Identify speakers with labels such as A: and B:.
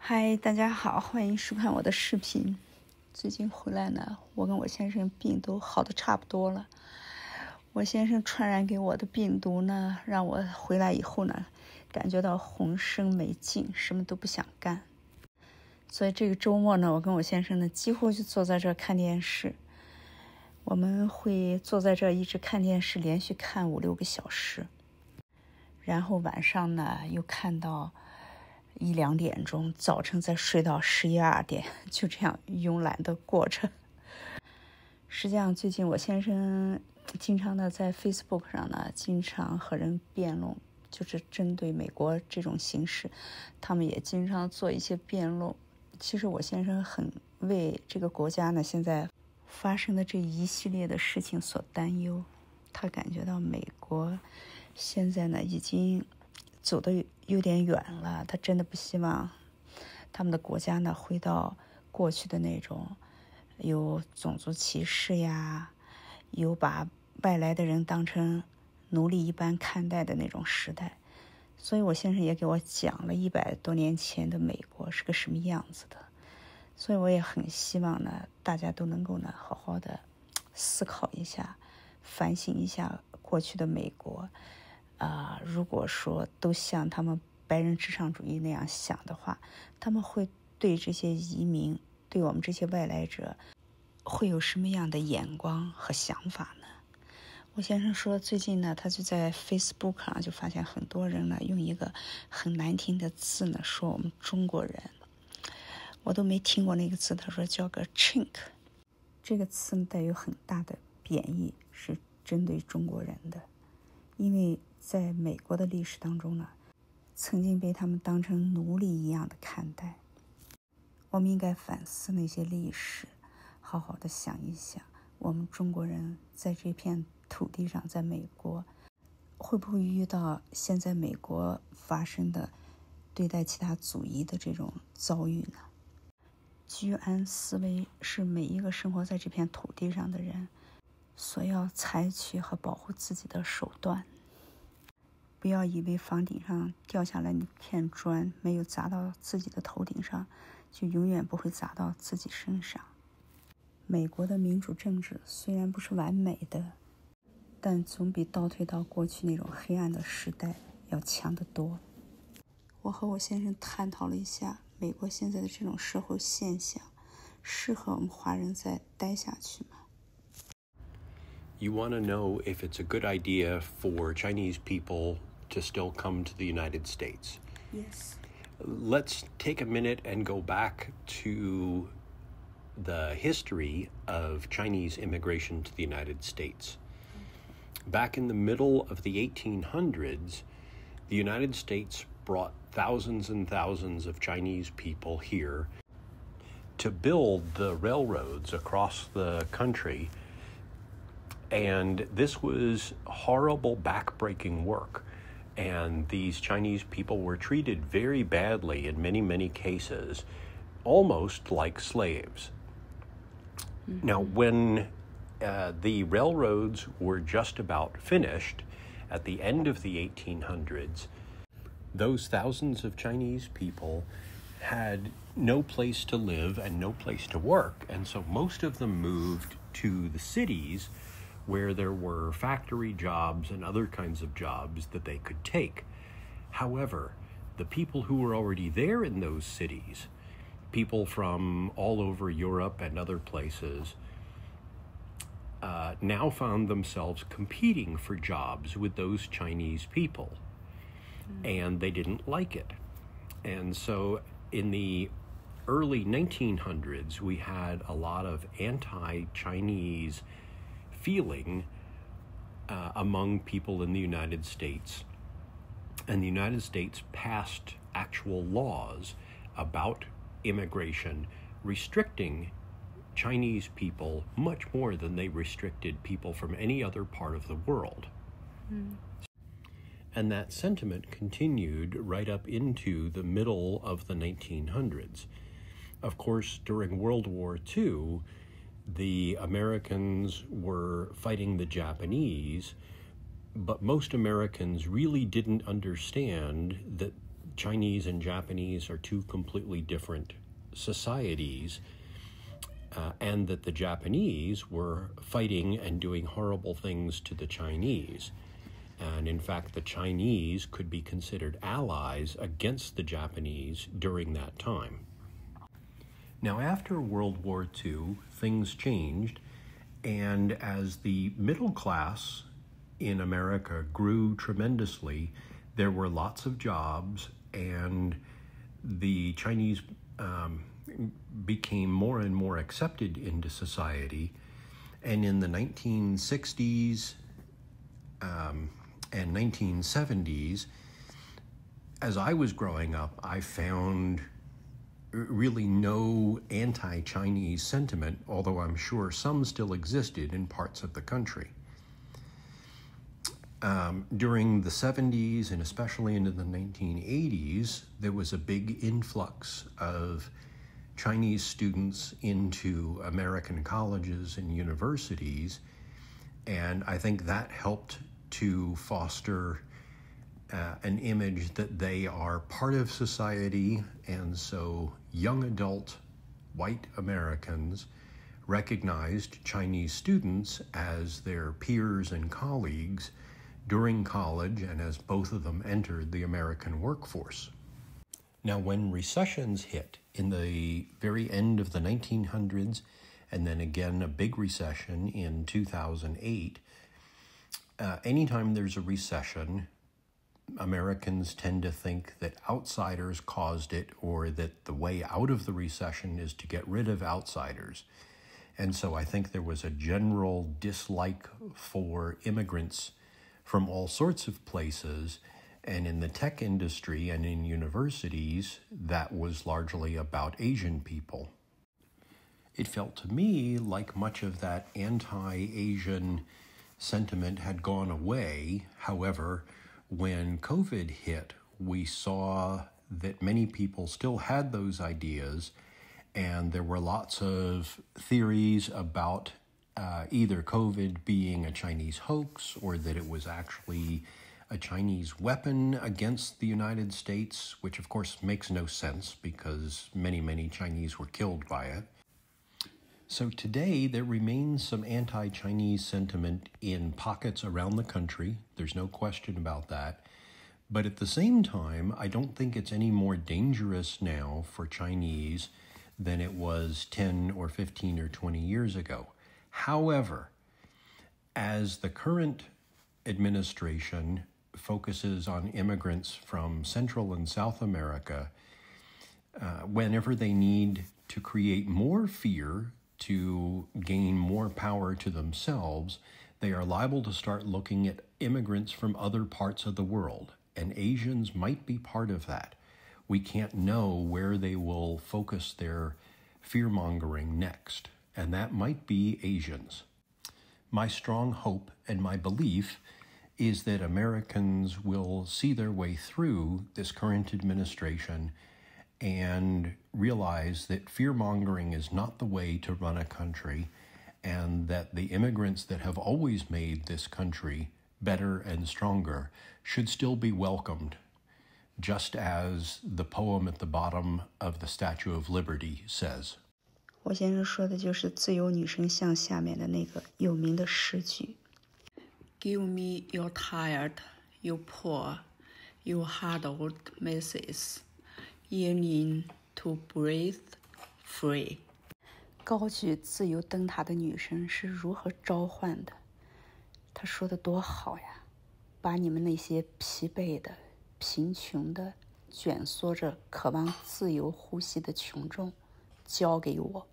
A: 嗨，大家好，欢迎收看我的视频。最近回来呢，我跟我先生病都好的差不多了。我先生传染给我的病毒呢，让我回来以后呢，感觉到浑身没劲，什么都不想干。所以这个周末呢，我跟我先生呢，几乎就坐在这儿看电视。我们会坐在这儿一直看电视，连续看5-6个小时。然后晚上呢，又看到1-2点钟，早晨再睡到11-12点，就这样慵懒的过着。实际上，最近我先生经常的在 Facebook 上呢，经常和人辩论，就是针对美国这种形势，他们也经常做一些辩论。其实我先生很为这个国家呢现在发生的这一系列的事情所担忧，他感觉到美国现在呢已经走得有点远了，他真的不希望他们的国家呢回到过去的那种有种族歧视呀，有把外来的人当成奴隶一般看待的那种时代。所以我先生也给我讲了100多年前的美国是个什么样子的。所以我也很希望呢，大家都能够呢好好的思考一下，反省一下过去的美国。如果说都像他们白人至上主义那样想的话，他们会对这些移民，对我们这些外来者，会有什么样的眼光和想法呢？我先生说，最近呢，他就在 Facebook 上就发现很多人呢用一个很难听的字呢说我们中国人，我都没听过那个字，他说叫个 chink， 这个词带有很大的贬义，是针对中国人的。因为在美国的历史当中呢，曾经被他们当成奴隶一样的看待。我们应该反思那些历史，好好的想一想，我们中国人在这片土地上，在美国，会不会遇到现在美国发生的对待其他族裔的这种遭遇呢？居安思危是每一个生活在这片土地上的人所要采取和保护自己的手段。不要以为房顶上掉下来一片砖没有砸到自己的头顶上，就永远不会砸到自己身上。美国的民主政治虽然不是完美的，但总比倒退到过去那种黑暗的时代要强得多。我和我先生探讨了一下美国现在的这种社会现象，适合我们华人再待下去吗？
B: You want to know if it's a good idea for Chinese people to still come to the United States.
A: Yes.
B: Let's take a minute and go back to the history of Chinese immigration to the United States. Back in the middle of the 1800s, the United States brought thousands and thousands of Chinese people here to build the railroads across the country. And this was horrible, backbreaking work. And these Chinese people were treated very badly in many, many cases, almost like slaves. Mm-hmm. Now, when the railroads were just about finished at the end of the 1800s, those thousands of Chinese people had no place to live and no place to work. And so most of them moved to the cities where there were factory jobs and other kinds of jobs that they could take. However, the people who were already there in those cities, people from all over Europe and other places, now found themselves competing for jobs with those Chinese people. And they didn't like it. And so in the early 1900s, we had a lot of anti-Chinese feeling among people in the United States. And the United States passed actual laws about immigration, restricting Chinese people much more than they restricted people from any other part of the world. Mm. And that sentiment continued right up into the middle of the 1900s. Of course, during World War II, the Americans were fighting the Japanese, but most Americans really didn't understand that Chinese and Japanese are two completely different societies, and that the Japanese were fighting and doing horrible things to the Chinese. And in fact, the Chinese could be considered allies against the Japanese during that time. Now, after World War II, things changed, and as the middle class in America grew tremendously, there were lots of jobs, and the Chinese became more and more accepted into society. And in the 1960s and 1970s, as I was growing up, I found really no anti-Chinese sentiment, although I'm sure some still existed in parts of the country. During the 70s and especially into the 1980s, there was a big influx of Chinese students into American colleges and universities, and I think that helped to foster an image that they are part of society, and so young adult white Americans recognized Chinese students as their peers and colleagues during college and as both of them entered the American workforce. Now, when recessions hit in the very end of the 1900s, and then again a big recession in 2008, anytime there's a recession, Americans tend to think that outsiders caused it, or that the way out of the recession is to get rid of outsiders. And so I think there was a general dislike for immigrants from all sorts of places, and in the tech industry and in universities, that was largely about Asian people. It felt to me like much of that anti-Asian sentiment had gone away. However, when COVID hit, we saw that many people still had those ideas, and there were lots of theories about either COVID being a Chinese hoax, or that it was actually a Chinese weapon against the United States, which of course makes no sense because many Chinese were killed by it. So today there remains some anti-Chinese sentiment in pockets around the country. There's no question about that. But at the same time, I don't think it's any more dangerous now for Chinese than it was 10 or 15 or 20 years ago. However, as the current administration focuses on immigrants from Central and South America, whenever they need to create more fear to gain more power to themselves, they are liable to start looking at immigrants from other parts of the world, and Asians might be part of that. We can't know where they will focus their fear-mongering next, and that might be Asians. My strong hope and my belief is that Americans will see their way through this current administration and realize that fear-mongering is not the way to run a country, and that the immigrants that have always made this country better and stronger should still be welcomed, just as the poem at the bottom of the Statue of Liberty says.
A: 我先生说的就是自由女神像下面的那个有名的诗句 Give me your tired, your poor, your hard-old masses, yearning to breathe free. 高举自由灯塔的女神是如何召唤的？她说的多好呀！把你们那些疲惫的、贫穷的、卷缩着渴望自由呼吸的群众交给我。